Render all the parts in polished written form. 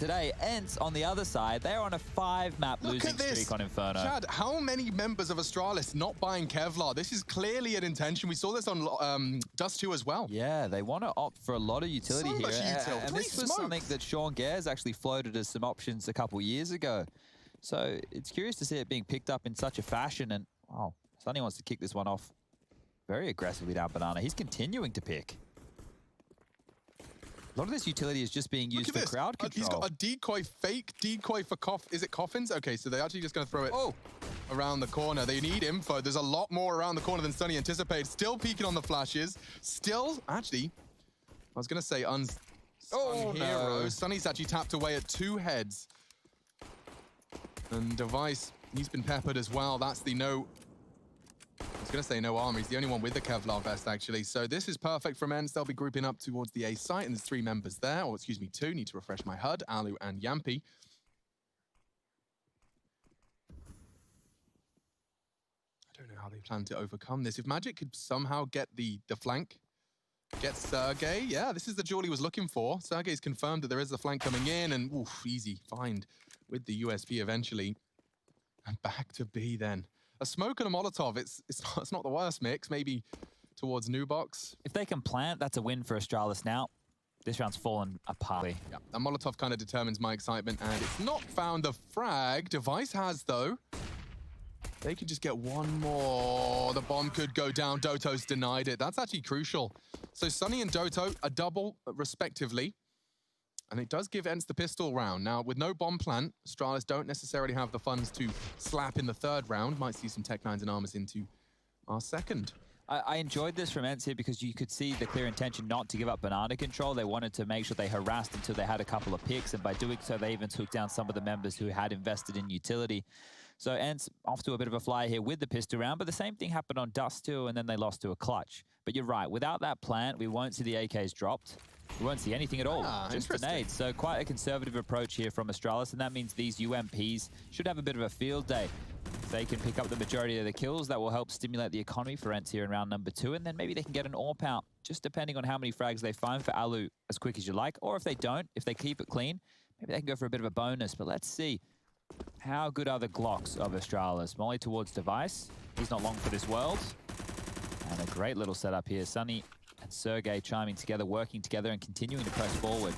Today, Ence on the other side, they're on a 5-map losing streak on Inferno. Chad, how many members of Astralis not buying Kevlar? This is clearly an intention. We saw this on Dust 2 as well. Yeah, they want to opt for a lot of utility here. And this was something that Sean Gares actually floated as some options a couple years ago. So it's curious to see it being picked up in such a fashion. And, wow, Sunny wants to kick this one off very aggressively down Banana. He's continuing to pick. A lot of this utility is just being used for crowd control. He's got a decoy, fake decoy for is it coffins? Okay, so they're actually just going to throw it around the corner. They need info. There's a lot more around the corner than Sunny anticipated. Still peeking on the flashes. Still, actually, I was going to say unsung hero. Sunny's actually tapped away at 2 heads. And Device, he's been peppered as well. That's the no... I was going to say no armor. He's the only one with the Kevlar vest, actually. So this is perfect from Ence. They'll be grouping up towards the A site, and there's 3 members there. Or, excuse me, 2. Need to refresh my HUD. Alu and Yampi. I don't know how they plan to overcome this. If Magic could somehow get the flank, get Sergey. Yeah, this is the jewel he was looking for. Sergey's confirmed that there is a flank coming in, and oof, easy find with the USP eventually. And back to B then. A smoke and a Molotov, it's not the worst mix, maybe towards New Box. If they can plant, that's a win for Astralis now. This round's fallen apart. Yeah, a Molotov kind of determines my excitement, and it's not found the frag. Device has, though. They can just get one more. The bomb could go down. Doto's denied it. That's actually crucial. So Sunny and Doto, a double, respectively. And it does give Ence the pistol round. Now, with no bomb plant, Astralis don't necessarily have the funds to slap in the 3rd round. Might see some Tech-9s and Armors into our 2nd. I enjoyed this from Ence here because you could see the clear intention not to give up banana control. They wanted to make sure they harassed until they had a couple of picks, and by doing so, they even took down some of the members who had invested in utility. So Ence off to a bit of a flyer here with the pistol round, but the same thing happened on Dust 2, and then they lost to a clutch. But you're right, without that plant, we won't see the AKs dropped. We won't see anything at all, just grenades. So quite a conservative approach here from Astralis, and that means these UMPs should have a bit of a field day. If they can pick up the majority of the kills, that will help stimulate the economy for Ence here in round number 2, and then maybe they can get an AWP out, just depending on how many frags they find for Alu as quick as you like, or if they don't, if they keep it clean, maybe they can go for a bit of a bonus. But let's see. How good are the Glocks of Astralis? Molly towards Device. He's not long for this world. And a great little setup here. Sunny and Sergey chiming together, working together, and continuing to press forward.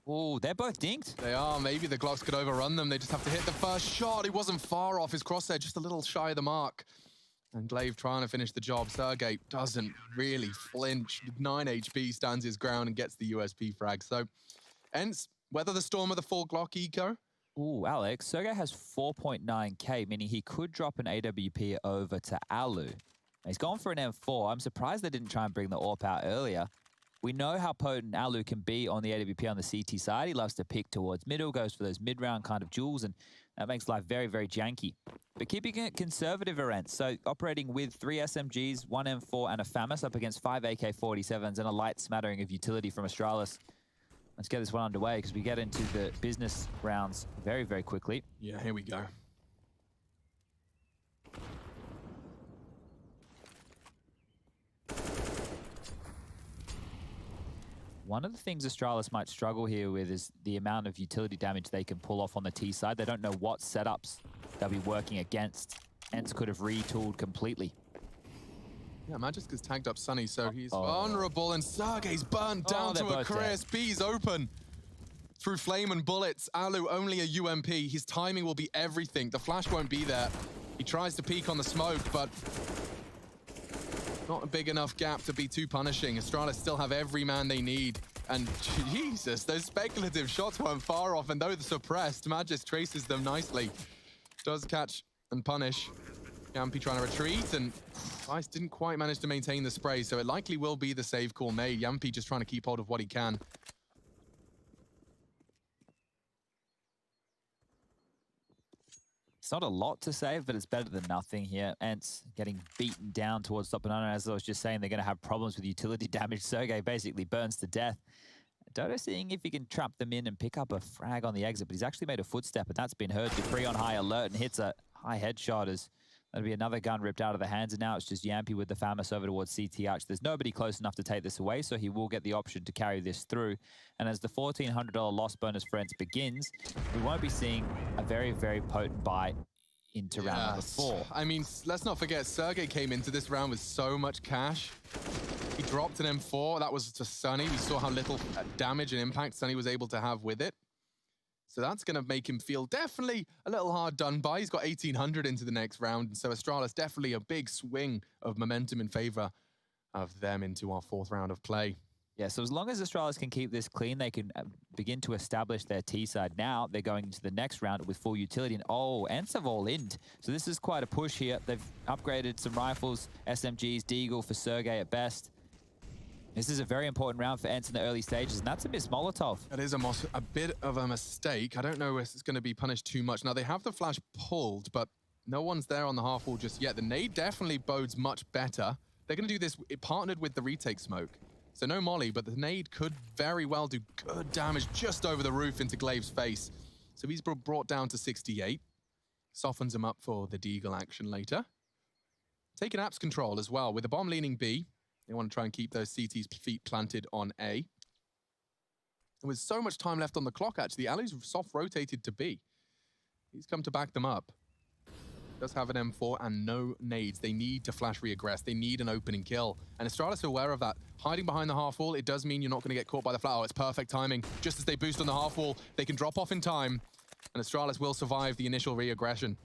Oh, they're both dinked. They are. Maybe the Glocks could overrun them. They just have to hit the first shot. He wasn't far off his crosshair, just a little shy of the mark. And Glaive trying to finish the job. Sergey doesn't really flinch. 9 HP, stands his ground and gets the USP frag. So, Ence, weather the storm with a full Glock eco. Ooh, Alex, Sergey has 4.9k, meaning he could drop an AWP over to Alu. He's gone for an M4. I'm surprised they didn't try and bring the AWP out earlier. We know how potent Alu can be on the AWP on the CT side. He loves to pick towards middle, goes for those mid-round kind of jewels, and that makes life very, very janky. But keeping it conservative, Ence, so operating with 3 SMGs, 1 M4, and a FAMAS up against 5 AK-47s and a light smattering of utility from Astralis. Let's get this one underway because we get into the business rounds very, very quickly. Yeah, here we go. One of the things Astralis might struggle here with is the amount of utility damage they can pull off on the T side. They don't know what setups they'll be working against. Ence could have retooled completely. Yeah, Magisk has tagged up Sunny, so he's vulnerable, and Sergey's burnt down to a crisp. He's open through flame and bullets. Alu only a UMP. His timing will be everything. The flash won't be there. He tries to peek on the smoke, but not a big enough gap to be too punishing. Astralis still have every man they need. And Jesus, those speculative shots weren't far off, and though they're suppressed, Magisk traces them nicely. Does catch and punish. Yampi trying to retreat, and Ice didn't quite manage to maintain the spray, so it likely will be the save call made. Yampi just trying to keep hold of what he can. It's not a lot to save, but it's better than nothing here. Ence getting beaten down towards top banana. As I was just saying, they're going to have problems with utility damage. Sergey basically burns to death. Dodo seeing if he can trap them in and pick up a frag on the exit, but he's actually made a footstep, and that's been heard. Dupree on high alert and hits a high headshot as That'll be another gun ripped out of the hands, and now it's just Yampy with the FAMAS over towards CT Arch. There's nobody close enough to take this away, so he will get the option to carry this through. And as the $1,400 loss bonus for Ence begins, we won't be seeing a very, very potent buy into round number 4. I mean, let's not forget, Sergey came into this round with so much cash. He dropped an M4. That was to Sunny. We saw how little damage and impact Sunny was able to have with it. So that's going to make him feel definitely a little hard done by. He's got 1,800 into the next round. And so Astralis definitely a big swing of momentum in favor of them into our 4th round of play. Yeah, so as long as Astralis can keep this clean, they can begin to establish their T side. Now they're going into the next round with full utility. And Ence have all in. So this is quite a push here. They've upgraded some rifles, SMGs, Deagle for Sergey at best. This is a very important round for Ence in the early stages, and that's a miss Molotov. That is a bit of a mistake. I don't know if it's going to be punished too much. Now, they have the flash pulled, but no one's there on the half wall just yet. The nade definitely bodes much better. They're going to do this partnered with the retake smoke. So no molly, but the nade could very well do good damage just over the roof into Glaive's face. So he's brought down to 68. Softens him up for the Deagle action later. Taking Apps control as well with the bomb leaning B. They want to try and keep those CT's feet planted on A. And with so much time left on the clock, actually, Alu's soft rotated to B. He's come to back them up. Does have an M4 and no nades. They need to flash reaggress. They need an opening kill. And Astralis are aware of that. Hiding behind the half wall, it does mean you're not going to get caught by the flat. Oh, it's perfect timing. Just as they boost on the half wall, they can drop off in time. And Astralis will survive the initial reaggression.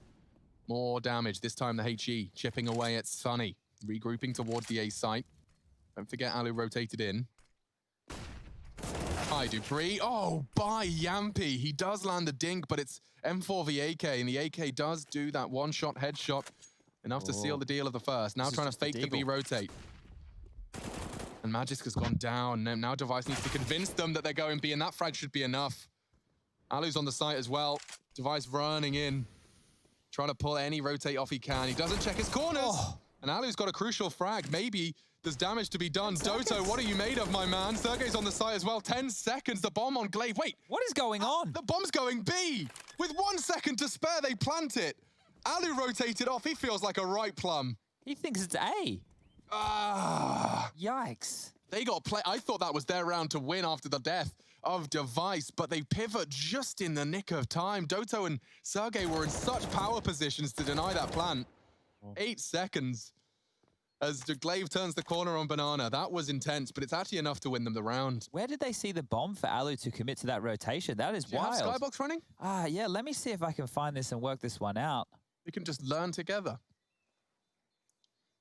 More damage. This time the HE chipping away at Sunny. Regrouping towards the A site. Don't forget Alu rotated in. Hi, Dupree. Oh, by Yampy. He does land the dink, but it's M4 v AK, and the AK does do that one-shot headshot. Enough to seal the deal of the first. Now trying to fake the B rotate. And Magisk has gone down. Now Device needs to convince them that they're going B, and that frag should be enough. Alu's on the site as well. Device running in. Trying to pull any rotate off he can. He doesn't check his corners. Oh. And Alu's got a crucial frag. Maybe there's damage to be done. Doto, what are you made of, my man? Sergey's on the site as well. 10 seconds, the bomb on Glaive. Wait. What is going on? The bomb's going B. With 1 second to spare, they plant it. Alu rotated off. He feels like a right plum. He thinks it's A. Yikes. They got play. I thought that was their round to win after the death of Device, but they pivot just in the nick of time. Doto and Sergey were in such power positions to deny that plant. 8 seconds. As Glaive turns the corner on Banana. That was intense, but it's actually enough to win them the round. Where did they see the bomb for Alu to commit to that rotation? That is wild. Do you have Skybox running? Yeah, let me see if I can find this and work this one out. We can just learn together.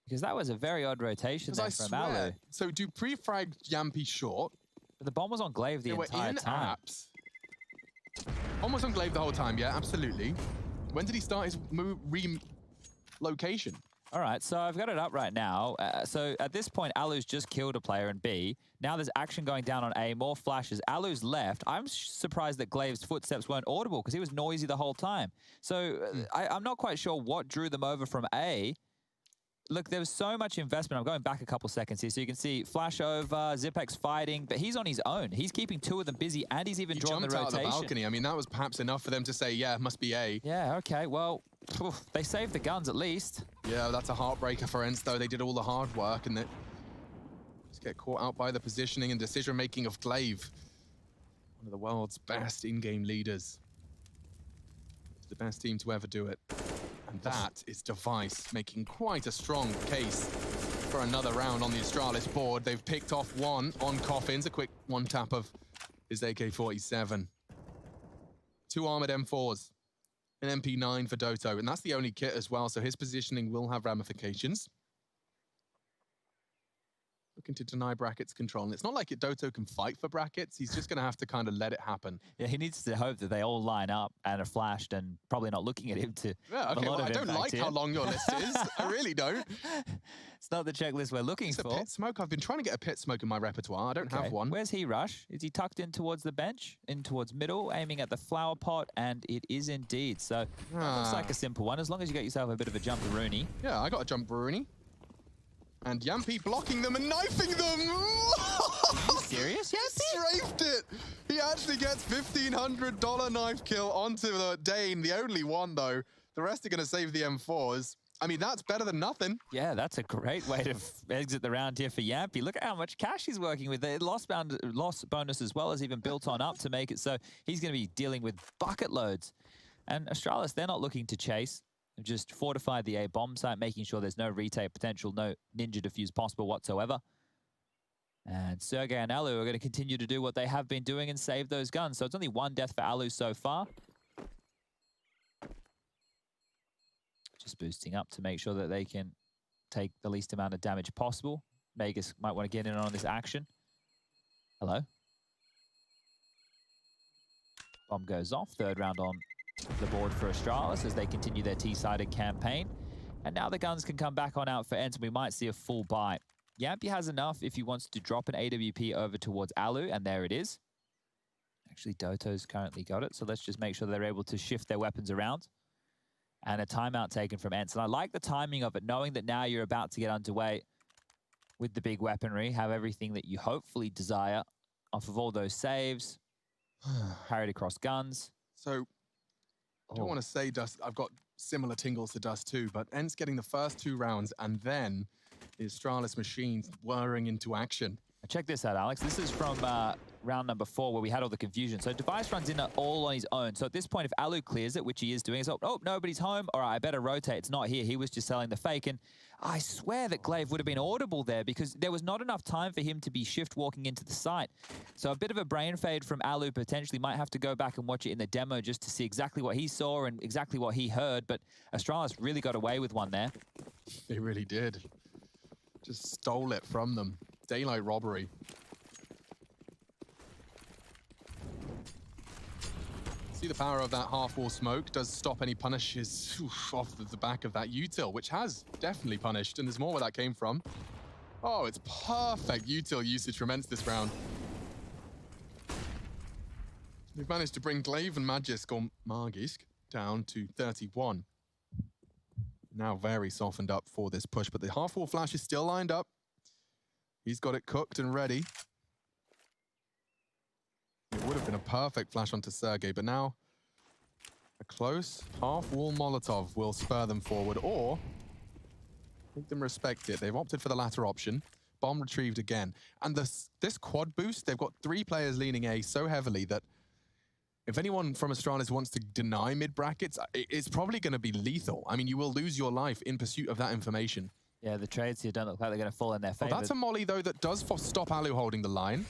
Because that was a very odd rotation there from Alu. So do pre-frag Yampy short. But the bomb was on Glaive the entire time. Apps. Bomb was on Glaive the whole time, yeah, absolutely. When did he start his relocation? All right, so I've got it up right now. So at this point, Alu's just killed a player in B. Now there's action going down on A, more flashes. Alu's left. I'm surprised that Glaive's footsteps weren't audible because he was noisy the whole time. So I'm not quite sure what drew them over from A. Look, there was so much investment. I'm going back a couple seconds here. So you can see flash over, Zipex fighting, but he's on his own. He's keeping 2 of them busy, and he's even drawn the rotation. Jumped out of the balcony. I mean, that was perhaps enough for them to say, yeah, it must be A. Yeah, okay, well, they saved the guns at least. Yeah, that's a heartbreaker for Ence, though. They did all the hard work, and they just get caught out by the positioning and decision-making of Glaive. One of the world's best in-game leaders. It's the best team to ever do it. And that is Device making quite a strong case for another round on the Astralis board. They've picked off 1 on Coffins, a quick 1 tap of his AK-47. 2 armored M4s, an MP9 for Doto, and that's the only kit as well, so his positioning will have ramifications. Looking to deny brackets control. And it's not like Doto can fight for brackets. He's just going to have to kind of let it happen. Yeah, he needs to hope that they all line up and are flashed and probably not looking at him to. Yeah, okay, well, I don't like how long your list is. I really don't. It's not the checklist we're looking for. A pit smoke. I've been trying to get a pit smoke in my repertoire. I don't have one. Where's he rush? Is he tucked in towards the bench? In towards middle, aiming at the flower pot, and it is indeed. So that looks like a simple one, as long as you get yourself a bit of a jump-a-rooney. Yeah, I got a jump-a-rooney. And Yampy blocking them and knifing them! Are you serious, Yampy? He strafed it! He actually gets $1,500 knife kill onto the Dane, the only one though. The rest are going to save the M4s. I mean, that's better than nothing. Yeah, that's a great way to exit the round here for Yampy. Look at how much cash he's working with. The loss bonus as well as even built on up to make it so he's going to be dealing with bucket loads. And Astralis, they're not looking to chase. They've just fortified the A bomb site, making sure there's no retake potential, no ninja defuse possible whatsoever. And Sergey and Alu are going to continue to do what they have been doing and save those guns. So it's only one death for Alu so far. Just boosting up to make sure that they can take the least amount of damage possible. Vegas might want to get in on this action. Hello. Bomb goes off. Third round on the board for Astralis as they continue their T-sided campaign. And now the guns can come back on out for Ence. We might see a full buy. Yampy has enough if he wants to drop an AWP over towards Alu, and there it is. Actually, Doto's currently got it, so let's just make sure they're able to shift their weapons around. And a timeout taken from Ence. And I like the timing of it, knowing that now you're about to get underway with the big weaponry, have everything that you hopefully desire off of all those saves, carried across guns. So, I don't want to say Dust, I've got similar tingles to Dust too, but Ence getting the first 2 rounds and then the Astralis machines whirring into action. Check this out, Alex. This is from round number 4 where we had all the confusion. So Device runs in all on his own. So at this point, if Alu clears it, which he is doing, it's, oh, nobody's home. All right, I better rotate. It's not here. He was just selling the fake. And I swear that Glaive would have been audible there because there was not enough time for him to be shift walking into the site. So a bit of a brain fade from Alu potentially. Might have to go back and watch it in the demo just to see exactly what he saw and exactly what he heard. But Astralis really got away with one there. They really did. Just stole it from them. Daylight robbery. See the power of that half-wall smoke does stop any punishes off the back of that util, which has definitely punished, and there's more where that came from. Oh, it's perfect util usage from Ence this round. They've managed to bring Glaive and Magisk down to 31. Now very softened up for this push, but the half-wall flash is still lined up. He's got it cooked and ready. It would have been a perfect flash onto Sergey, but now a close half-wall Molotov will spur them forward, or make them respect it. They've opted for the latter option. Bomb retrieved again. And this quad boost, they've got 3 players leaning A so heavily that if anyone from Astralis wants to deny mid-brackets, it's probably going to be lethal. I mean, you will lose your life in pursuit of that information. Yeah, the trades here don't look like they're going to fall in their favor. Oh, that's a molly, though, that does stop Alu holding the line.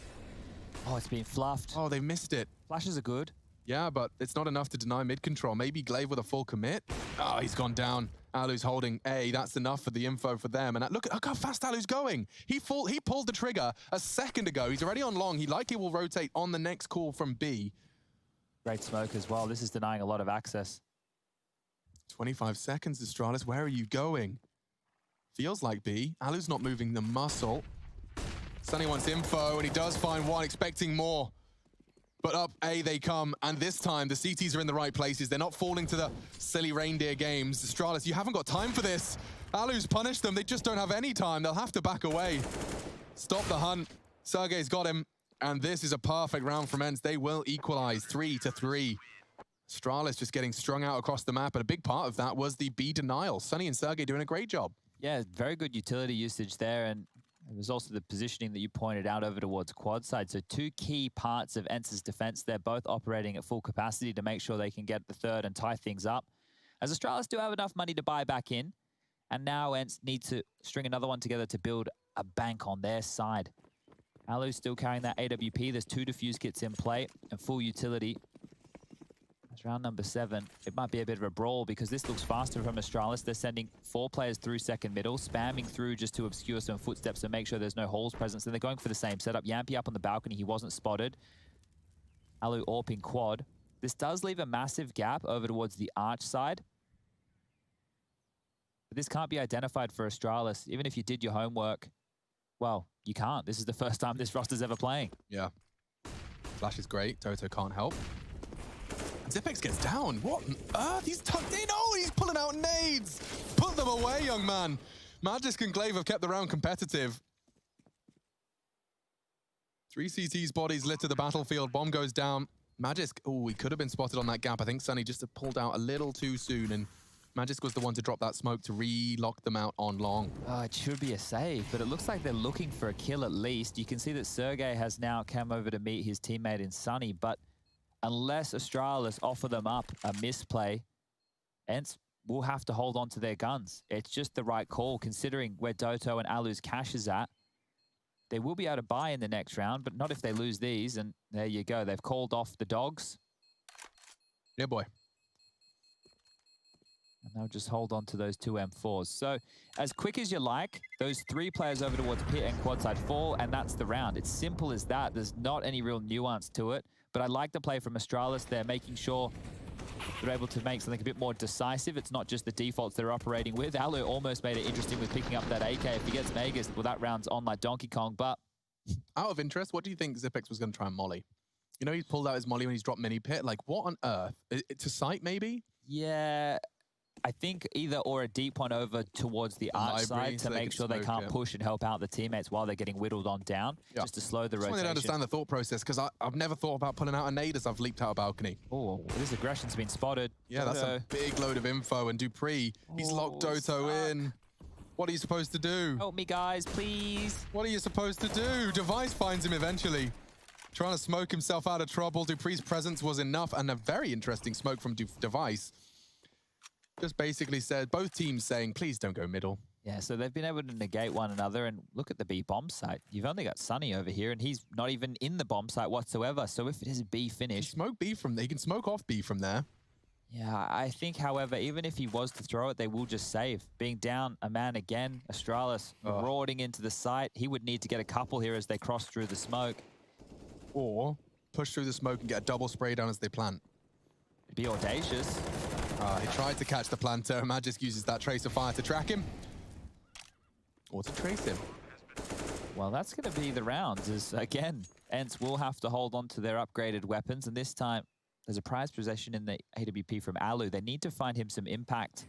Oh, it's been fluffed. Oh, they missed it. Flashes are good. Yeah, but it's not enough to deny mid-control. Maybe Glaive with a full commit. Oh, he's gone down. Alu's holding A. That's enough for the info for them. And look how fast Alu's going. He pulled the trigger a second ago. He's already on long. He likely will rotate on the next call from B. Great smoke as well. This is denying a lot of access. 25 seconds, Astralis. Where are you going? Feels like B. Alu's not moving the muscle. Sunny wants info, and he does find one, expecting more. But up A they come, and this time the CTs are in the right places. They're not falling to the silly reindeer games. Astralis, you haven't got time for this. Alu's punished them. They just don't have any time. They'll have to back away. Stop the hunt. Sergey's got him, and this is a perfect round from Ence. They will equalize 3-3. Astralis just getting strung out across the map, and a big part of that was the B denial. Sunny and Sergey doing a great job. Yeah, very good utility usage there, and it was also the positioning that you pointed out over towards quad side. So 2 key parts of Ence's defense. They're both operating at full capacity to make sure they can get the third and tie things up. As Astralis do have enough money to buy back in, and now Ence need to string another one together to build a bank on their side. Alu's still carrying that AWP. There's 2 defuse kits in play and full utility. It's round number 7. It might be a bit of a brawl because this looks faster from Astralis. They're sending 4 players through second middle, spamming through just to obscure some footsteps and make sure there's no holes present. So they're going for the same setup. Yampy up on the balcony. He wasn't spotted. Alu AWPing quad. This does leave a massive gap over towards the arch side. But this can't be identified for Astralis. Even if you did your homework, well, you can't. This is the first time this roster's ever playing. Yeah. Flash is great. Toto can't help. Zipex gets down. What on earth? He's tucked in. Oh, he's pulling out nades. Put them away, young man. Magisk and Glaive have kept the round competitive. 3 CT's bodies litter the battlefield. Bomb goes down. Magisk, oh, he could have been spotted on that gap. I think Sunny just pulled out a little too soon and Magisk was the one to drop that smoke to re-lock them out on long. It should be a save, but it looks like they're looking for a kill at least. You can see that Sergey has now come over to meet his teammate in Sunny, but unless Astralis offer them up a misplay, Ence will have to hold on to their guns. It's just the right call, considering where Doto and Alu's cash is at. They will be able to buy in the next round, but not if they lose these, and there you go. They've called off the dogs. Yeah, boy. And they'll just hold on to those 2 M4s. So as quick as you like, those 3 players over towards pit and quad side fall, and that's the round. It's simple as that. There's not any real nuance to it. But I like the play from Astralis. They're making sure they're able to make something a bit more decisive. It's not just the defaults they're operating with. Alu almost made it interesting with picking up that AK. If he gets Magus, well, that round's on like Donkey Kong. But out of interest, what do you think Zipex was going to try and molly? You know, he's pulled out his molly when he's dropped mini pit. Like, what on earth? To sight, maybe? Yeah, I think either or a deep one over towards the arch side to make sure they can't push and help out the teammates while they're getting whittled on down, just to slow the rotation. I don't understand the thought process, because I've never thought about pulling out a nade as I've leaped out a balcony. Oh, this aggression's been spotted. Yeah, that's a big load of info, and Dupree, he's locked Doto in. What are you supposed to do? Help me, guys, please. What are you supposed to do? Device finds him eventually. Trying to smoke himself out of trouble. Dupree's presence was enough, and a very interesting smoke from Device. Just basically said, both teams saying, please don't go middle. Yeah, so they've been able to negate one another, and look at the B bomb site. You've only got Sunny over here, and he's not even in the bomb site whatsoever. So if it is a B finish... He can smoke off B from there. Yeah, I think, however, even if he was to throw it, they will just save. Being down a man again, Astralis marauding into the site. He would need to get a couple here as they cross through the smoke. Or push through the smoke and get a double spray down as they plant. Be audacious. He tried to catch the planter. Magisk uses that trace of fire to track him. Or to trace him. Well, that's going to be the rounds. As again, Ence will have to hold on to their upgraded weapons. And this time, there's a prize possession in the AWP from Alu. They need to find him some impact.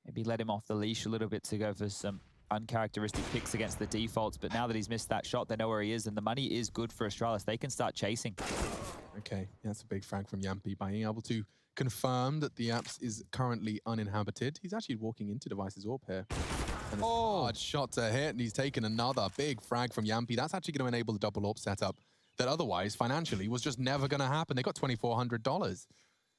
Maybe let him off the leash a little bit to go for some uncharacteristic picks against the defaults. But now that he's missed that shot, they know where he is. And the money is good for Astralis. They can start chasing. Okay, yeah, that's a big frag from Yampi. Being able to confirm that the apps is currently uninhabited. He's actually walking into Device's AWP here. And a hard shot to hit, and he's taken another big frag from Yampi. That's actually going to enable the double AWP setup that otherwise, financially, was just never going to happen. They got $2,400.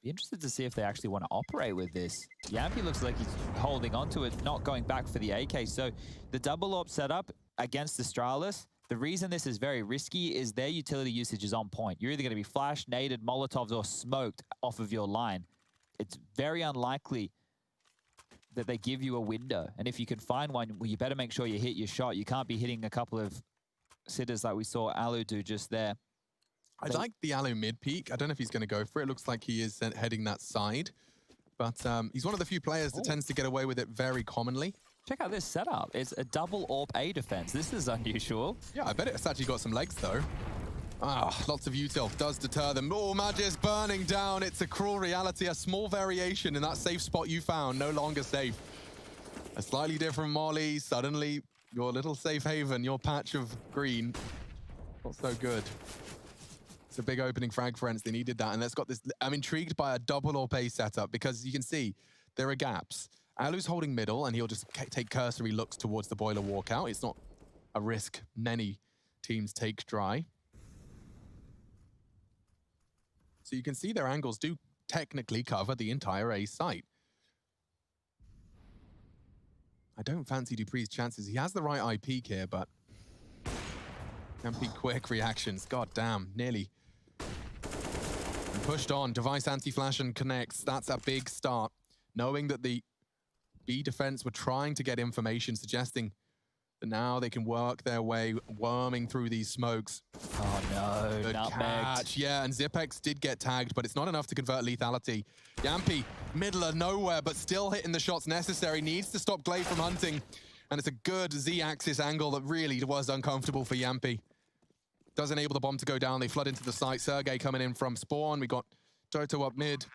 Be interested to see if they actually want to operate with this. Yampi looks like he's holding on to it, not going back for the AK. So the double AWP setup against Astralis, the reason this is very risky is their utility usage is on point. You're either going to be flashed, naded, Molotovs, or smoked off of your line. It's very unlikely that they give you a window. And if you can find one, well, you better make sure you hit your shot. You can't be hitting a couple of sitters like we saw Alu do just there. I like the Alu mid-peak. I don't know if he's going to go for it. It looks like he is heading that side. But he's one of the few players that tends to get away with it very commonly. Check out this setup. It's a double AWP A defense. This is unusual. Yeah, I bet it's actually got some legs, though. Lots of util does deter them. Oh, Magisk burning down. It's a cruel reality. A small variation in that safe spot you found. No longer safe. A slightly different molly. Suddenly, your little safe haven, your patch of green. Not so good. It's a big opening frag for Ence. They needed that. And it's got this... I'm intrigued by a double AWP A setup because you can see there are gaps. Alu's holding middle, and he'll just take cursory looks towards the boiler walkout. It's not a risk many teams take dry. So you can see their angles do technically cover the entire A site. I don't fancy Dupree's chances. He has the right eye peak here, but can't be quick reactions. God damn, nearly. And pushed on. Device anti-flash and connects. That's a big start. Knowing that the B defense were trying to get information, suggesting that now they can work their way, worming through these smokes. Oh no, Good catch. Yeah, and Zipex did get tagged, but it's not enough to convert lethality. Yampi, middle of nowhere, but still hitting the shots necessary. Needs to stop Glaive from hunting. And it's a good Z-axis angle that really was uncomfortable for Yampi. Does enable the bomb to go down. They flood into the site. Sergey coming in from spawn. We got Doto up mid.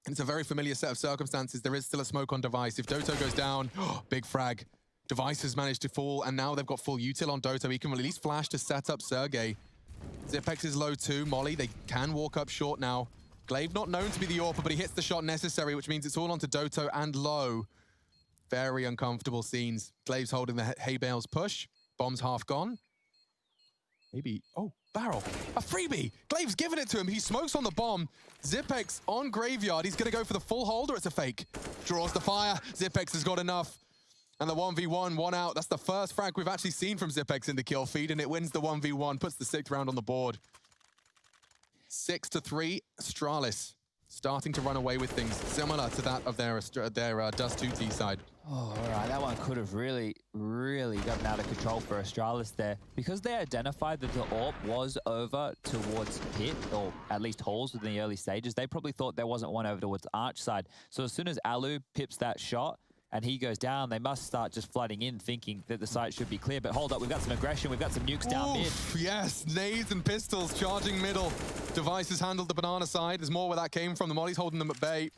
And it's a very familiar set of circumstances. There is still a smoke on Device. If Doto goes down, big frag. Device has managed to fall, and now they've got full util on Doto. He can at least flash to set up Sergey. Zipex is low too. Molly, they can walk up short now. Glaive not known to be the AWPer, but he hits the shot necessary, which means it's all onto Doto and Low. Very uncomfortable scenes. Glaive's holding the hay bales push. Bomb's half gone. Maybe, oh, barrel. A freebie. Glaive's giving it to him. He smokes on the bomb. Zipex on Graveyard. He's going to go for the full hold, or it's a fake. Draws the fire. Zipex has got enough. And the 1v1, one out. That's the first frag we've actually seen from Zipex in the kill feed, and it wins the 1v1, puts the 6th round on the board. 6-3, Astralis starting to run away with things similar to that of their Dust 2T side. Oh, all right, that one could have really gotten out of control for Astralis there. Because they identified that the AWP was over towards pit, or at least halls within the early stages, they probably thought there wasn't one over towards arch side. So as soon as Alu pips that shot, and he goes down, they must start just flooding in, thinking that the site should be clear. But hold up, we've got some aggression, we've got some nukes down mid. Yes, nades and pistols charging middle. Device has handled the banana side. There's more where that came from. The Molly's holding them at bay.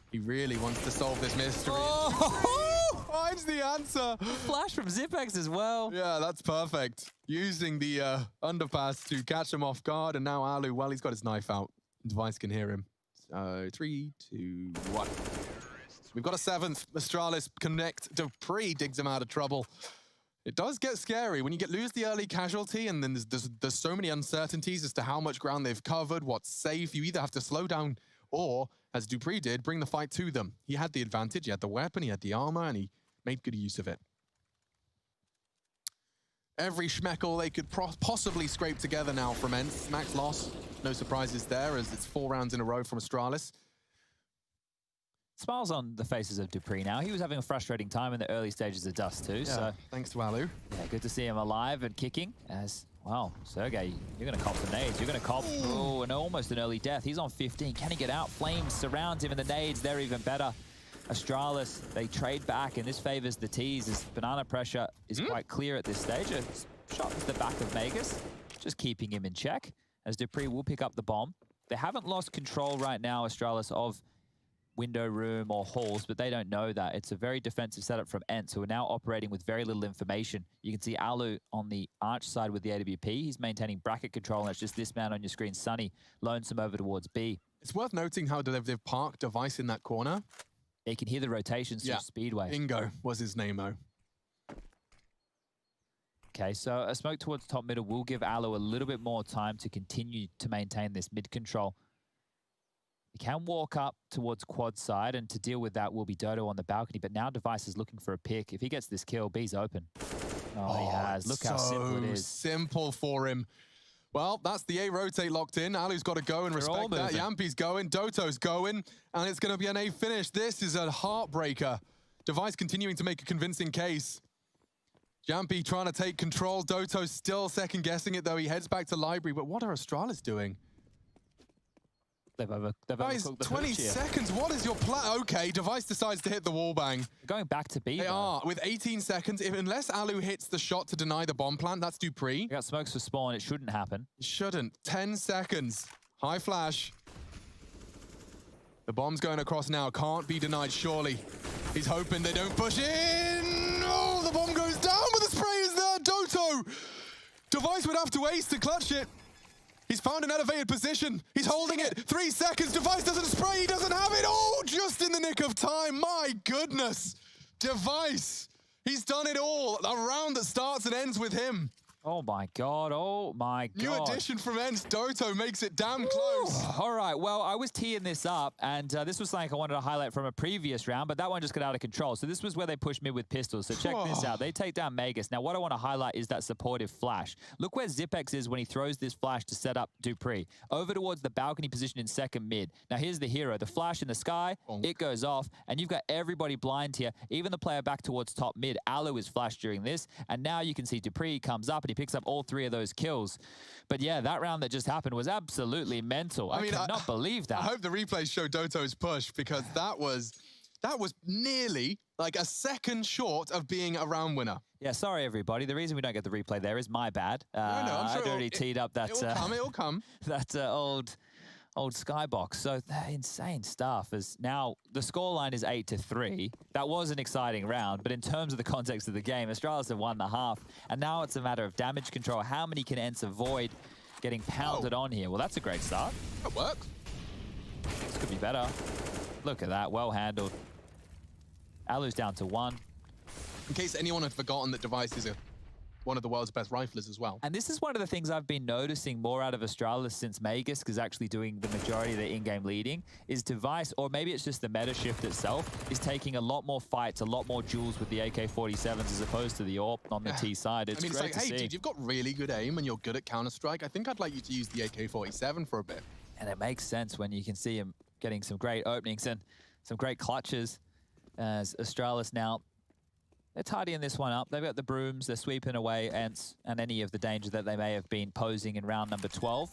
He really wants to solve this mystery. Oh! Finds the answer. Flash from Zipex as well. Yeah, that's perfect. Using the underpass to catch him off guard, and now Alu, well, he's got his knife out. Device can hear him. So 3, 2, 1. We've got a 7th. Astralis connect. Dupree digs him out of trouble. It does get scary when you lose the early casualty, and then there's so many uncertainties as to how much ground they've covered, what's safe. You either have to slow down or, as Dupree did, bring the fight to them. He had the advantage, he had the weapon, he had the armor, and he made good use of it. Every schmeckle they could possibly scrape together now from Ence. Max loss. No surprises there, as it's 4 rounds in a row from Astralis. Smiles on the faces of Dupree now. He was having a frustrating time in the early stages of Dust too. Yeah, so thanks to Alu. Yeah, good to see him alive and kicking. As well, Sergey, you're going to cop the nades. You're going to cop almost an early death. He's on 15. Can he get out? Flames surrounds him, and the nades, they're even better. Astralis, they trade back, and this favors the T's as banana pressure is quite clear at this stage. A shot to the back of Magus, just keeping him in check, as Dupree will pick up the bomb. They haven't lost control right now, Astralis, of window room or halls, but they don't know that. It's a very defensive setup from Ence, who are now operating with very little information. You can see Alu on the arch side with the AWP. He's maintaining bracket control, and it's just this man on your screen, Sunny, loans him over towards B. It's worth noting how they've parked Device in that corner. They can hear the rotations through Speedway. Ingo was his name-o. Okay, so a smoke towards top middle will give Alu a little bit more time to continue to maintain this mid control. He can walk up towards quad side, and to deal with that will be Dodo on the balcony, but now Device is looking for a pick. If he gets this kill, B's open. Oh, he has. Look how simple it is. Simple for him. Well, that's the A rotate locked in. Alu's got to go and respect that. Yampi's going, Doto's going, and it's going to be an A finish. This is a heartbreaker. Device continuing to make a convincing case. Yampi trying to take control. Doto's still second guessing it, though. He heads back to library, but what are Astralis doing? They've overcooked the 20 seconds. What is your plan? Okay, Device decides to hit the wall bang. Going back to B. They are with 18 seconds. Unless Alu hits the shot to deny the bomb plant, that's Dupree. We got smokes for spawn. It shouldn't happen. It shouldn't. 10 seconds. High flash. The bomb's going across now. Can't be denied, surely. He's hoping they don't push in. Oh, the bomb goes down, but the spray is there. Doto. Device would have to ace to clutch it. He's found an elevated position. He's holding it. 3 seconds. Device doesn't spray. He doesn't have it. Oh, just in the nick of time. My goodness. Device. He's done it all. A round that starts and ends with him. Oh my God, oh my God. New addition from Ence, Doto makes it damn close. All right, well, I was teeing this up, and this was something I wanted to highlight from a previous round, but that one just got out of control. So this was where they pushed mid with pistols. So check this out. They take down Magus. Now, what I want to highlight is that supportive flash. Look where Zipex is when he throws this flash to set up Dupree. Over towards the balcony position in second mid. Now, here's the hero. The flash in the sky, it goes off, and you've got everybody blind here. Even the player back towards top mid. Alu is flashed during this, and now you can see Dupree comes up, and he picks up all 3 of those kills. But yeah, that round that just happened was absolutely mental. I cannot believe that. I hope the replays show Doto's push, because that was nearly like a second short of being a round winner. Yeah, sorry everybody. The reason we don't get the replay there is my bad. No, I'm sure I'd already teed up that. It'll come. That old skybox. So insane stuff. As now the scoreline is 8-3. That was an exciting round, but in terms of the context of the game, Astralis have won the half, and now it's a matter of damage control. How many can Ence avoid getting pounded on here? Well, that's a great start. That works. This could be better. Look at that, well handled. Alu's down to 1. In case anyone had forgotten that Device is one of the world's best riflers as well. And this is one of the things I've been noticing more out of Astralis since Magisk is actually doing the majority of the in-game leading, is Device, or maybe it's just the meta shift itself, is taking a lot more fights, a lot more duels with the AK-47s as opposed to the AWP on the T side. It's I mean, great it's like, to hey, see. dude, you've got really good aim and you're good at Counter-Strike. I think I'd like you to use the AK-47 for a bit. And it makes sense when you can see him getting some great openings and some great clutches as Astralis now. They're tidying this one up. They've got the brooms. They're sweeping away Ence and any of the danger that they may have been posing in round number 12.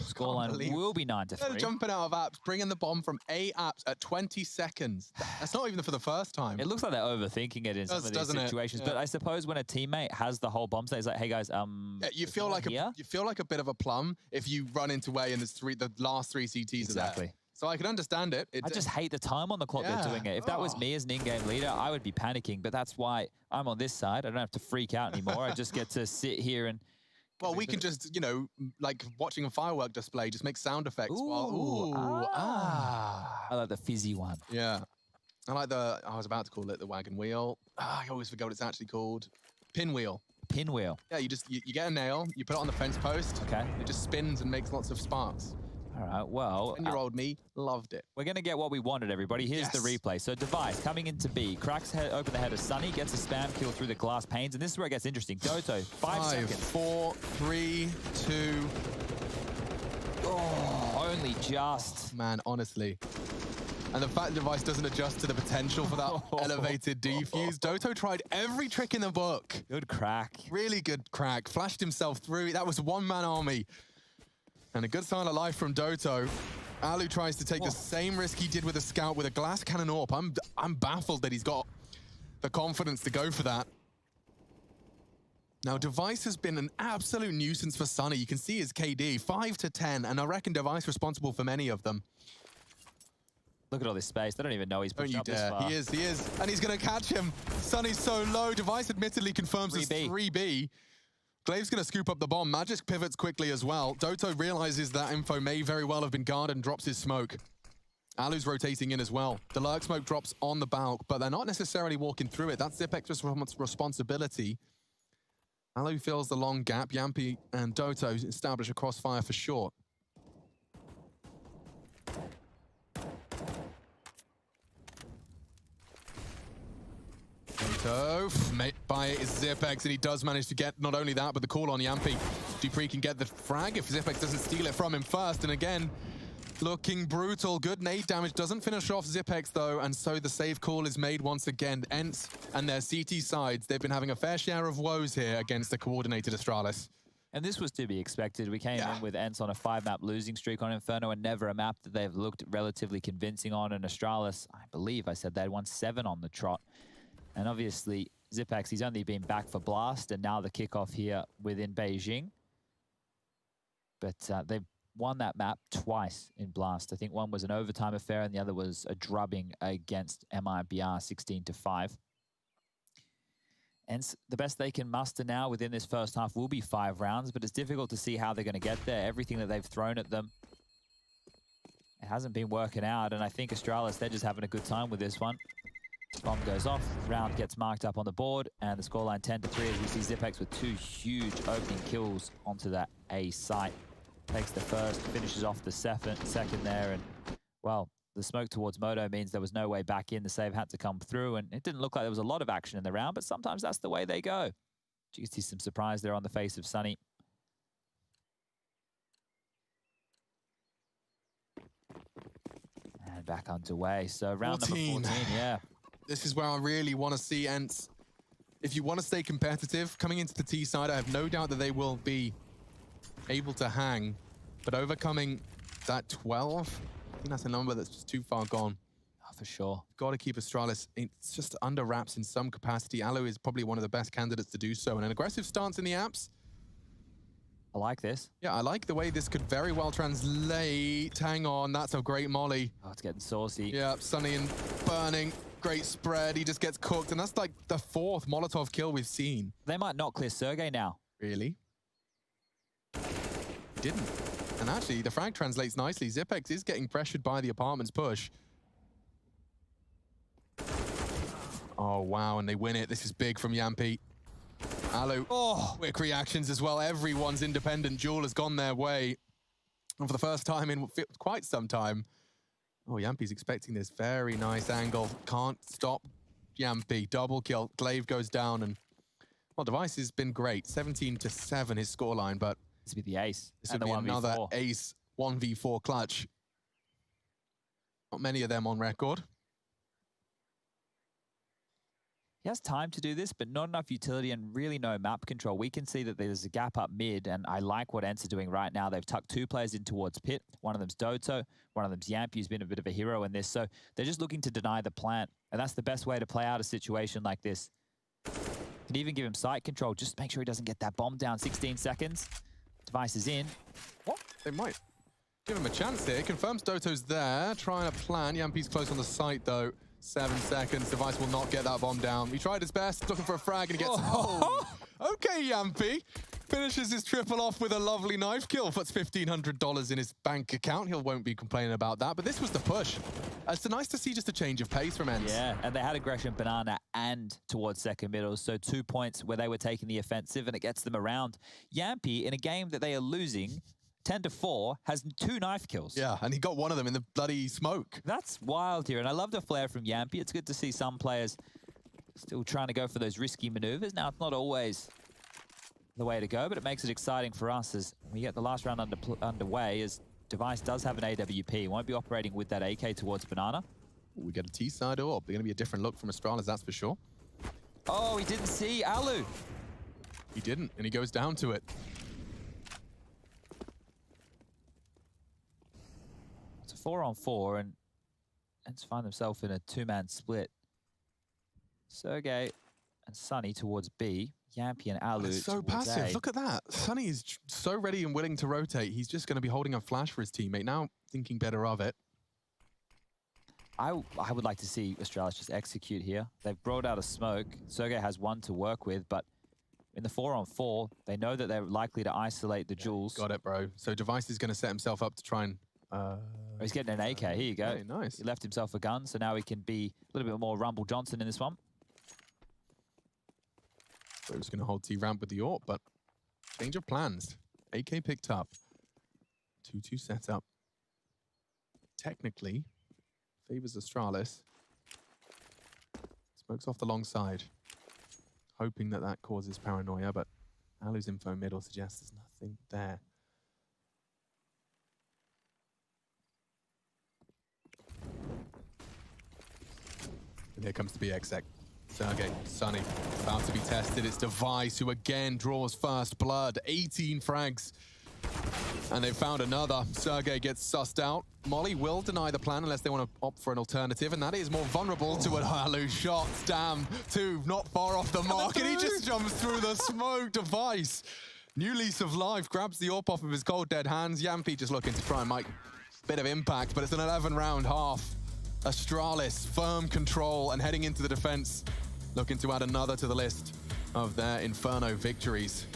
Scoreline will be 9-3. They're jumping out of apps, bringing the bomb from A apps at 20 seconds. That's not even for the first time. It looks like they're overthinking it in some of these situations. Yeah. But I suppose when a teammate has the whole bomb state, it's like, hey guys, yeah, you feel like a bit of a plum if you run into A and the last 3 CTs are there. So I can understand it. I just hate the time on the clock they're doing it. If that was me as an in-game leader, I would be panicking. But that's why I'm on this side. I don't have to freak out anymore. I just get to sit here and... Well, we can just, you know, like watching a firework display, just make sound effects. I like the fizzy one. Yeah. I like I was about to call it the wagon wheel. I always forget what it's actually called. Pinwheel. Pinwheel. Yeah, you get a nail, you put it on the fence post. Okay. It just spins and makes lots of sparks. All right, well... 10-year-old me loved it. We're going to get what we wanted, everybody. Here's the replay. So Device coming into B. Cracks open the head of Sunny, gets a spam kill through the glass panes, and this is where it gets interesting. Doto, 5 seconds. 4, 3, 2... Oh, only just. Man, honestly. And the fact the Device doesn't adjust to the potential for that elevated defuse. Doto tried every trick in the book. Good crack. Really good crack. Flashed himself through. That was one-man army. And a good sign of life from Doto. Alu tries to take the same risk he did with a scout with a glass cannon AWP. I'm baffled that he's got the confidence to go for that. Now, Device has been an absolute nuisance for Sunny. You can see his KD, 5 to 10, and I reckon Device responsible for many of them. Look at all this space. They don't even know he's pushed up this far. He is. And he's going to catch him. Sunny's so low. Device admittedly confirms it's 3B. Glave's going to scoop up the bomb. Magisk pivots quickly as well. Doto realizes that info may very well have been guarded and drops his smoke. Alu's rotating in as well. The lurk smoke drops on the bulk, but they're not necessarily walking through it. That's Zipex's responsibility. Alu fills the long gap. Yampi and Doto establish a crossfire for short. Doto, met by Zipex, and he does manage to get not only that, but the call on Yampi. Dupree can get the frag if Zipex doesn't steal it from him first, and again, looking brutal. Good nade damage, doesn't finish off Zipex though, and so the save call is made once again. Ence and their CT sides, they've been having a fair share of woes here against the coordinated Astralis. And this was to be expected. We came in with Ence on a 5-map losing streak on Inferno, and never a map that they've looked relatively convincing on. And Astralis, I believe I said they had won 7 on the trot. And obviously, Zipex, he's only been back for Blast, and now the kickoff here within Beijing. But they've won that map twice in Blast. I think one was an overtime affair, and the other was a drubbing against MIBR 16-5. And the best they can muster now within this first half will be 5 rounds, but it's difficult to see how they're going to get there. Everything that they've thrown at them, it hasn't been working out, and I think Astralis, they're just having a good time with this one. Bomb goes off, round gets marked up on the board, and the scoreline 10-3 as we see Zipex with 2 huge opening kills onto that A site. Takes the first, finishes off the second there, and, well, the smoke towards Moto means there was no way back in. The save had to come through, and it didn't look like there was a lot of action in the round, but sometimes that's the way they go. You can see some surprise there on the face of Sunny. And back underway. So round number 14, yeah. This is where I really want to see Ence. If you want to stay competitive, coming into the T side, I have no doubt that they will be able to hang. But overcoming that 12, I think that's a number that's just too far gone. Oh, for sure. Got to keep Astralis. It's just under wraps in some capacity. Alu is probably one of the best candidates to do so. And an aggressive stance in the apps. I like this. Yeah, I like the way this could very well translate. Hang on, that's a great molly. Oh, it's getting saucy. Yeah, Sunny and burning. Great spread. He just gets cooked. And that's like the 4th Molotov kill we've seen. They might not clear Sergey now. Really? He didn't. And actually, the frag translates nicely. Zipex is getting pressured by the apartment's push. Oh, wow, and they win it. This is big from Yampi. Alu, quick reactions as well. Everyone's independent duel has gone their way. And for the first time in quite some time. Oh, Yampi's expecting this very nice angle. Can't stop Yampi. Double kill. Glaive goes down. And, well, Device has been great. 17-7 his scoreline, but This would be the ace. this would be another ace 1v4 clutch. Not many of them on record. He has time to do this, but not enough utility and really no map control. We can see that there's a gap up mid, and I like what Ence are doing right now. They've tucked 2 players in towards Pit. One of them's Doto, one of them's Yampi, who's been a bit of a hero in this. So they're just looking to deny the plant, and that's the best way to play out a situation like this. Can even give him site control. Just make sure he doesn't get that bomb down. 16 seconds. Device is in. What? They might give him a chance here. Confirms Doto's there, trying to plan. Yampi's close on the site, though. 7 seconds. Device will not get that bomb down. He tried his best, looking for a frag, and he gets... Oh. Okay, Yampi. Finishes his triple off with a lovely knife kill. Puts $1,500 in his bank account. He won't be complaining about that, but this was the push. It's nice to see just a change of pace from Ence. Yeah, and they had aggression banana and towards second middle, so 2 points where they were taking the offensive, and it gets them around. Yampi, in a game that they are losing, 10-4, has 2 knife kills. Yeah, and he got one of them in the bloody smoke. That's wild here, and I love the flair from Yampi. It's good to see some players still trying to go for those risky maneuvers. Now, it's not always the way to go, but it makes it exciting for us as we get the last round underway, as Device does have an AWP. Won't be operating with that AK towards Banana. We get a T-side orb. They're going to be a different look from Astralis, that's for sure. Oh, he didn't see Alu. He didn't, and he goes down to it. It's a 4-on-4, and Ence find themselves in a 2-man split. Sergey and Sunny towards B. Yampi and Alu so towards passive. A. Look at that. Sunny is so ready and willing to rotate. He's just going to be holding a flash for his teammate. Now thinking better of it. I would like to see Astralis just execute here. They've brought out a smoke. Sergey has 1 to work with, but in the 4-on-4, they know that they're likely to isolate the jewels. Got it, bro. So Device is going to set himself up to try and... He's getting an AK. Here you go. Very nice. He left himself a gun, so now he can be a little bit more Rumble Johnson in this one. So he's going to hold T-ramp with the AWP, but change of plans. AK picked up. 2-2 setup. Technically, favors Astralis. Smokes off the long side. Hoping that that causes paranoia, but Alu's info middle suggests there's nothing there. And here comes the BXX. Sergey, Sunny, about to be tested. It's Device who again draws first blood. 18 frags. And they've found another. Sergey gets sussed out. Molly will deny the plan unless they want to opt for an alternative, and that is more vulnerable to an Alu shot. Damn, 2 not far off the mark, and he just jumps through the smoke. Device, new lease of life, grabs the AWP off of his cold dead hands. Yampi just looking to try and make a bit of impact, but it's an 11-round half. Astralis, firm control, and heading into the defense, looking to add another to the list of their Inferno victories.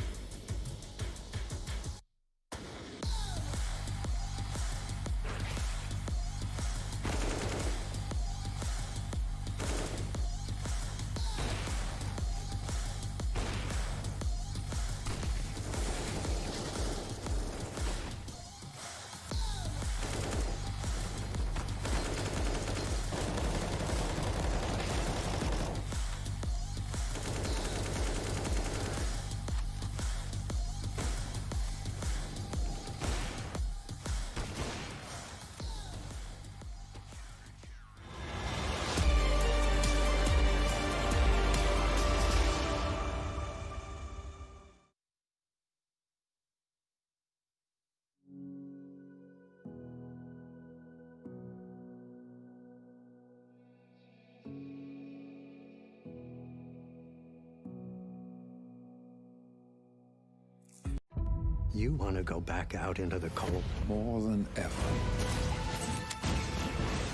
You want to go back out into the cold? More than ever.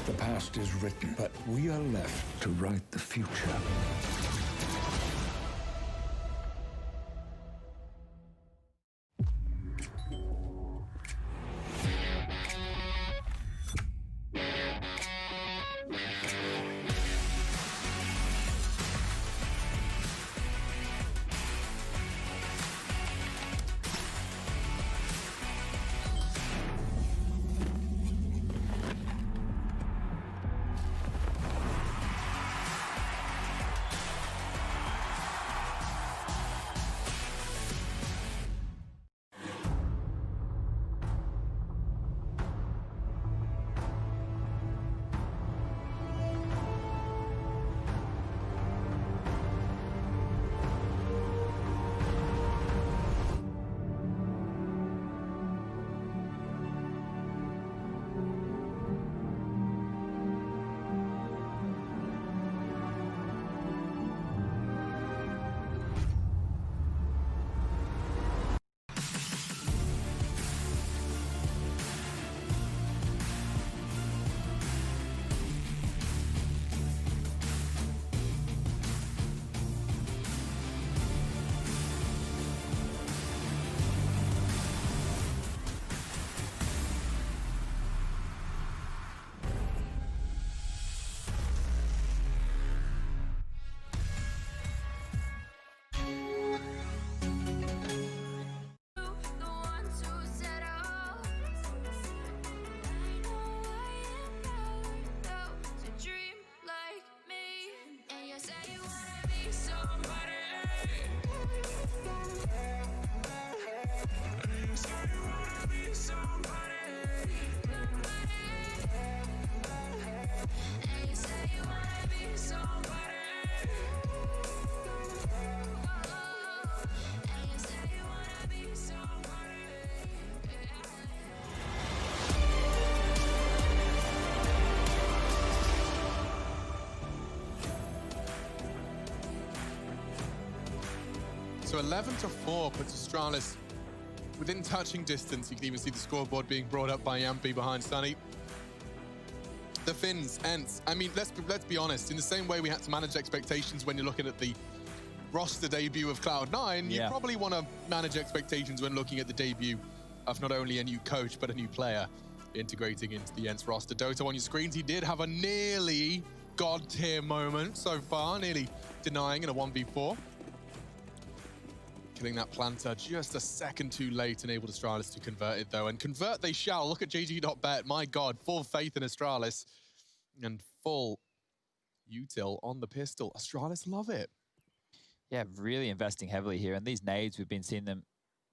The past is written, but we are left to write the future. So 11-4 puts Astralis within touching distance. You can even see the scoreboard being brought up by Yampi behind Sunny. The Finns, Ence. I mean, let's be honest. In the same way we had to manage expectations when you're looking at the roster debut of Cloud9, you probably want to manage expectations when looking at the debut of not only a new coach, but a new player integrating into the Ence roster. Doto on your screens, he did have a nearly god-tier moment so far, nearly denying in a 1v4. Killing that planter just a second too late, enabled Astralis to convert it though. And convert they shall. Look at GG.bet. My God, full faith in Astralis. And full util on the pistol. Astralis love it. Yeah, really investing heavily here. And these nades, we've been seeing them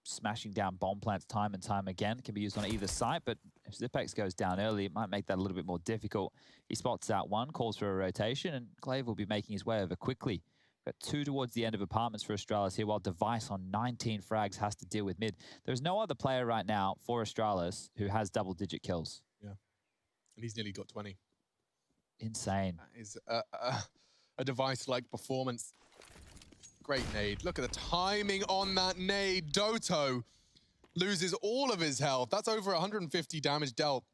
smashing down bomb plants time and time again. Can be used on either side, but if Zipex goes down early, it might make that a little bit more difficult. He spots out one, calls for a rotation, and Glaive will be making his way over quickly. Got 2 towards the end of apartments for Astralis here, while Device on 19 frags has to deal with mid. There's no other player right now for Astralis who has double-digit kills. Yeah, and he's nearly got 20. Insane. That is a Device-like performance. Great nade. Look at the timing on that nade. Doto loses all of his health. That's over 150 damage dealt.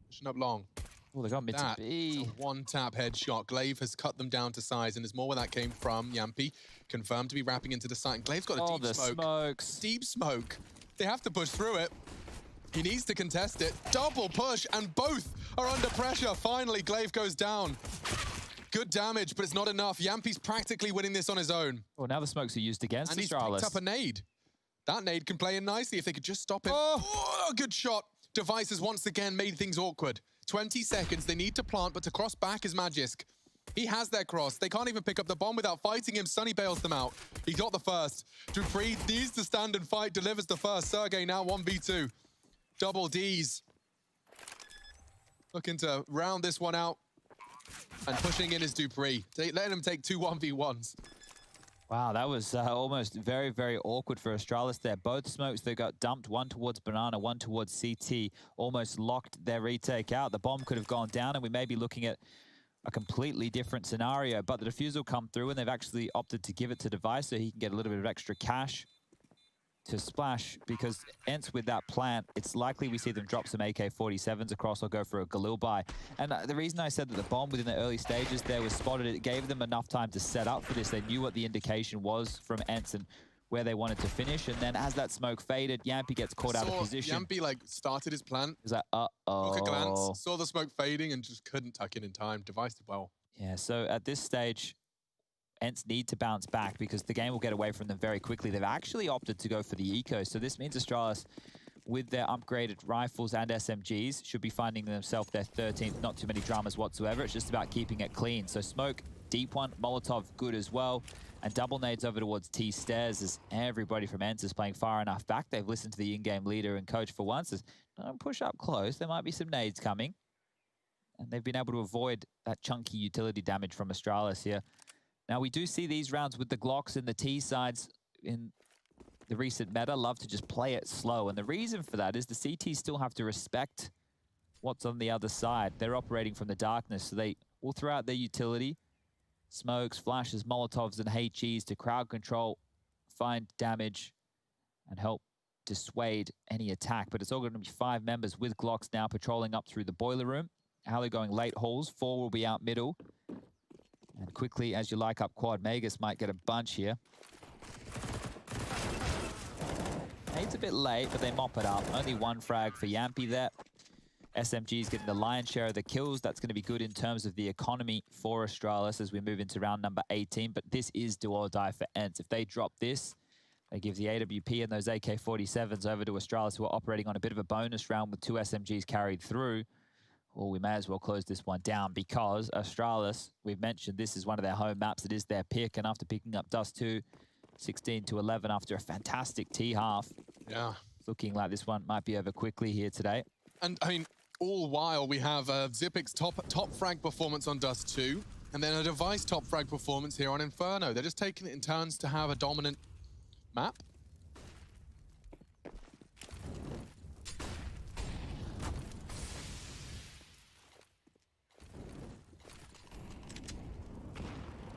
Pushing up long. Oh, they got mid to B. That's a one-tap headshot. Glaive has cut them down to size, and there's more where that came from. Yampi confirmed to be wrapping into the site. And Glaive's got a deep smoke. Smokes. Deep smoke. They have to push through it. He needs to contest it. Double push, and both are under pressure. Finally, Glaive goes down. Good damage, but it's not enough. Yampi's practically winning this on his own. Well, now the smokes are used against And he's Astralis. picked up a nade. That nade can play in nicely if they could just stop it. Oh, good shot. Device has once again made things awkward. 20 seconds, they need to plant, but to cross back is Magisk. He has their cross. They can't even pick up the bomb without fighting him. Sunny bails them out. He got the first. Dupree needs to stand and fight, delivers the first. Sergey now 1v2. Double Ds. Looking to round this one out. And pushing in is Dupree. Letting him take 2 1v1s. Wow, that was almost very, very awkward for Astralis there. Both smokes that got dumped, one towards Banana, one towards CT, almost locked their retake out. The bomb could have gone down, and we may be looking at a completely different scenario. But the defusal come through, and they've actually opted to give it to Device so he can get a little bit of extra cash to splash, because Ence with that plant, it's likely we see them drop some AK-47s across or go for a Galil buy. And the reason I said that the bomb within the early stages there was spotted, it gave them enough time to set up for this. They knew what the indication was from Ence and where they wanted to finish. And then as that smoke faded, Yampi gets caught out of position. Yampi like started his plant. He's like, uh-oh. Took a glance, saw the smoke fading and just couldn't tuck in time. Device did well. Yeah, so at this stage, Ence need to bounce back because the game will get away from them very quickly. They've actually opted to go for the eco, so this means Astralis, with their upgraded rifles and SMGs, should be finding themselves their 13th. Not too many dramas whatsoever. It's just about keeping it clean. So smoke, deep one, Molotov, good as well. And double nades over towards T stairs as everybody from Ence is playing far enough back. They've listened to the in-game leader and coach for once. Says, don't push up close. There might be some nades coming. And they've been able to avoid that chunky utility damage from Astralis here. Now, we do see these rounds with the Glocks and the T sides in the recent meta love to just play it slow. And the reason for that is the CTs still have to respect what's on the other side. They're operating from the darkness, so they will throw out their utility, smokes, flashes, Molotovs, and HEs to crowd control, find damage, and help dissuade any attack. But it's all going to be 5 members with Glocks now patrolling up through the boiler room. Halley going late hauls, 4 will be out middle. And quickly, as you like up quad, Magus might get a bunch here. It's a bit late, but they mop it up. Only 1 frag for Yampi there. SMG's getting the lion's share of the kills. That's going to be good in terms of the economy for Astralis as we move into round number 18. But this is do or die for Ence. If they drop this, they give the AWP and those AK-47s over to Astralis, who are operating on a bit of a bonus round with 2 SMGs carried through. Well, we may as well close this one down because Astralis, we've mentioned this is one of their home maps. It is their pick, and after picking up Dust 2, 16-11 after a fantastic T-half. Yeah. It's looking like this one might be over quickly here today. And, I mean, all while we have Zipic's top frag performance on Dust 2, and then a Device top frag performance here on Inferno. They're just taking it in turns to have a dominant map.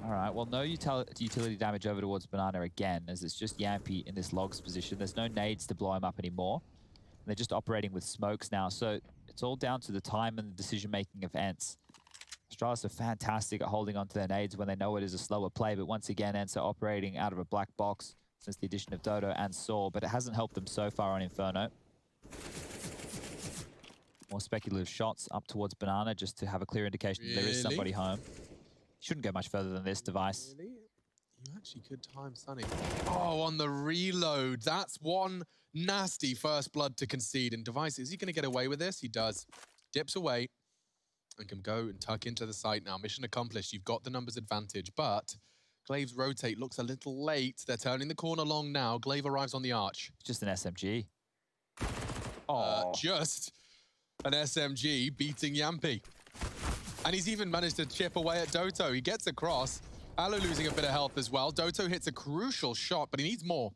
All right, well, no utility damage over towards Banana again, as it's just Yampy in this logs position. There's no nades to blow him up anymore. And they're just operating with smokes now, so it's all down to the time and the decision-making of Ence. Astralis are fantastic at holding onto their nades when they know it is a slower play, but once again, Ence are operating out of a black box since the addition of Dodo and Saw, but it hasn't helped them so far on Inferno. More speculative shots up towards Banana just to have a clear indication that there is somebody home. Shouldn't go much further than this device. Really? You actually could time Sunny. Oh, on the reload. That's one nasty first blood to concede. And Device, is he going to get away with this? He does. Dips away and can go and tuck into the site now. Mission accomplished. You've got the numbers advantage, but Glaive's rotate looks a little late. They're turning the corner long now. Glaive arrives on the arch. It's just an SMG. Oh, just an SMG beating Yampy. And he's even managed to chip away at Doto. He gets across. Alu losing a bit of health as well. Doto hits a crucial shot, but he needs more.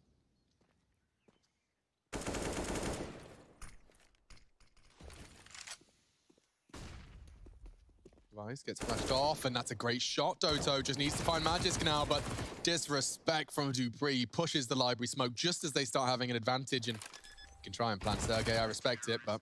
Device gets flashed off, and that's a great shot. Doto just needs to find Magisk now, but disrespect from dupreeh. He pushes the library smoke just as they start having an advantage, and can try and plant Sergey. I respect it, but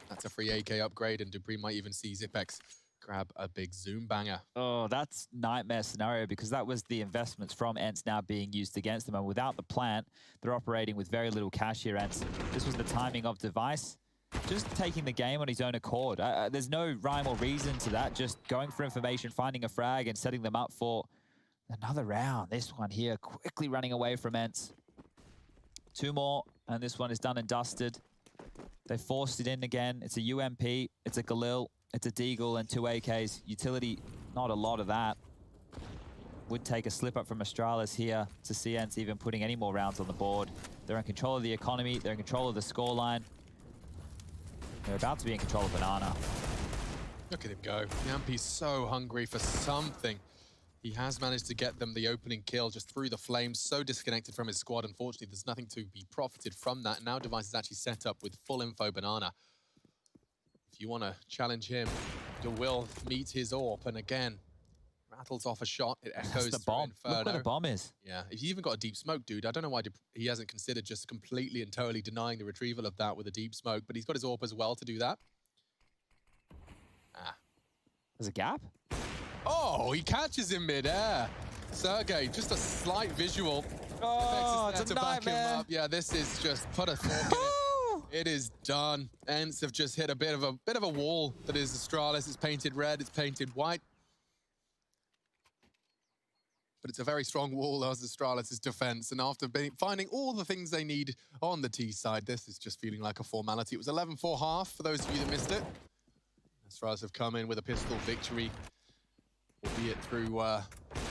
that's a free AK upgrade, and dupreeh might even see Zipex grab a big zoom banger. Oh, that's nightmare scenario, because that was the investments from Ence now being used against them. And without the plant, they're operating with very little cash here, Ence. This was the timing of Device just taking the game on his own accord. There's no rhyme or reason to that. Just going for information, finding a frag, and setting them up for another round. This one here, quickly running away from Ence. Two more, and this one is done and dusted. They forced it in again. It's a UMP, it's a Galil, it's a Deagle, and two AKs. Utility, not a lot of that. Would take a slip up from Astralis here to see Ence even putting any more rounds on the board. They're in control of the economy. They're in control of the scoreline. They're about to be in control of Banana. Look at him go. Yampy's so hungry for something. He has managed to get them the opening kill just through the flames. So disconnected from his squad. Unfortunately, there's nothing to be profited from that. Now Device is actually set up with full info Banana. If you want to challenge him, you will meet his AWP. And again, rattles off a shot. It echoes the bomb. Inferno. Look where the bomb is. Yeah, if you even got a deep smoke, dude, I don't know why he hasn't considered just completely and totally denying the retrieval of that with a deep smoke, but he's got his AWP as well to do that. There's a gap? Oh, he catches him mid-air. Sergey, just a slight visual. Oh, it's a to back him nightmare. up. Yeah, this is just put a fork in it. It is done. Ence have just hit a bit of a wall that is Astralis. It's painted red, it's painted white. But it's a very strong wall as Astralis' defense. And after finding all the things they need on the T side, this is just feeling like a formality. It was 11-4 half for those of you that missed it. Astralis have come in with a pistol victory, albeit through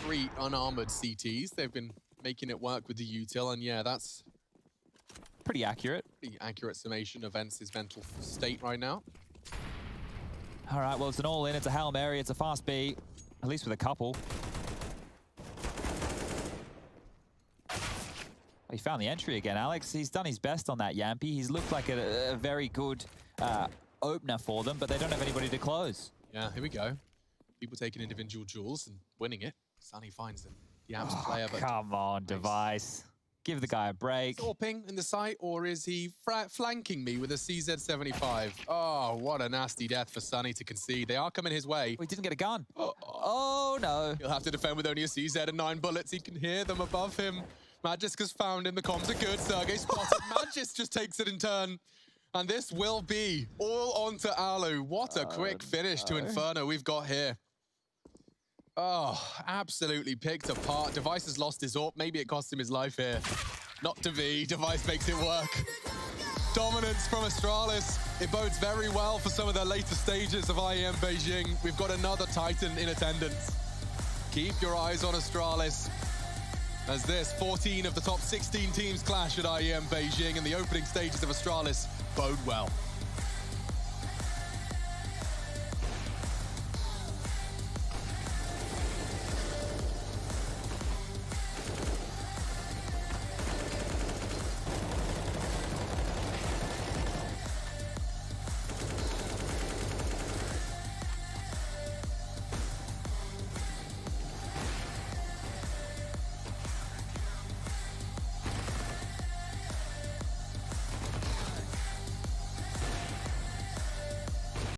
3 unarmored CTs. They've been making it work with the util, and yeah, that's Pretty accurate. pretty accurate summation of Ence's mental state right now. All right, well, it's an all-in. It's a Hail Mary. It's a fast B, at least with a couple. He found the entry again, Alex. He's done his best on that Yampy. He's looked like a very good opener for them, but they don't have anybody to close. Yeah, here we go. People taking individual duels and winning it. Sunny finds the abs player, but Come on, Device. Give the guy a break. AWPing in the site, or is he flanking me with a CZ75? Oh, what a nasty death for Sunny to concede. They are coming his way. Oh, he didn't get a gun. Oh, no. He'll have to defend with only a CZ and 9 bullets. He can hear them above him. Magisk has found him. The comms are good. Sergey spotted. Magisk just takes it in turn. And this will be all onto Alu. What a quick finish to Inferno we've got here. Oh, absolutely picked apart. Device has lost his AWP. Maybe it cost him his life here. Not to be. Device makes it work. Dominance from Astralis. It bodes very well for some of the later stages of IEM Beijing. We've got another Titan in attendance. Keep your eyes on Astralis, as this 14 of the top 16 teams clash at IEM Beijing, and the opening stages of Astralis bode well.